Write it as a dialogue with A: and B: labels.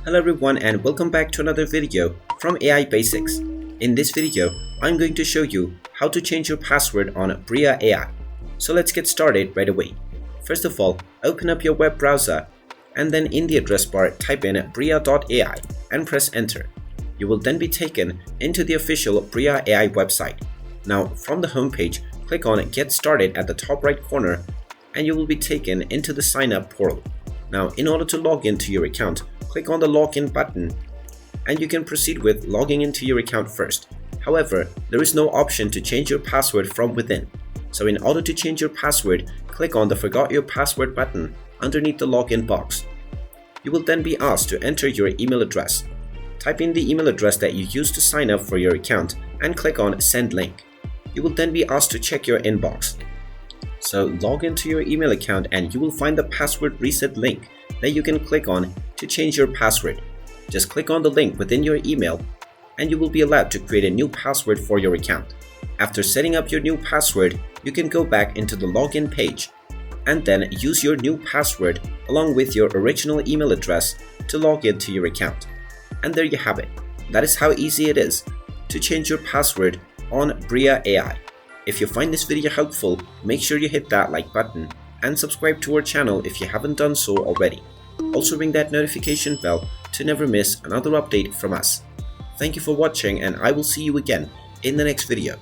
A: Hello everyone and welcome back to another video from AI Basics. In this video, I'm going to show you how to change your password on Bria AI. So let's get started right away. First of all, open up your web browser and then in the address bar type in bria.ai and press enter. You will then be taken into the official Bria AI website. Now from the homepage, click on Get Started at the top right corner and you will be taken into the sign up portal. Now in order to log into your account, click on the login button and you can proceed with logging into your account first. However, there is no option to change your password from within. So in order to change your password, click on the Forgot Your Password button underneath the login box. You will then be asked to enter your email address. Type in the email address that you used to sign up for your account and click on Send Link. You will then be asked to check your inbox. So log into your email account and you will find the password reset link that you can click on to change your password. Just click on the link within your email and you will be allowed to create a new password for your account. After setting up your new password, you can go back into the login page and then use your new password along with your original email address to log into your account. And there you have it. That is how easy it is to change your password on Bria AI. If you find this video helpful, make sure you hit that like button and subscribe to our channel if you haven't done so already. Also ring that notification bell to never miss another update from us. Thank you for watching and I will see you again in the next video.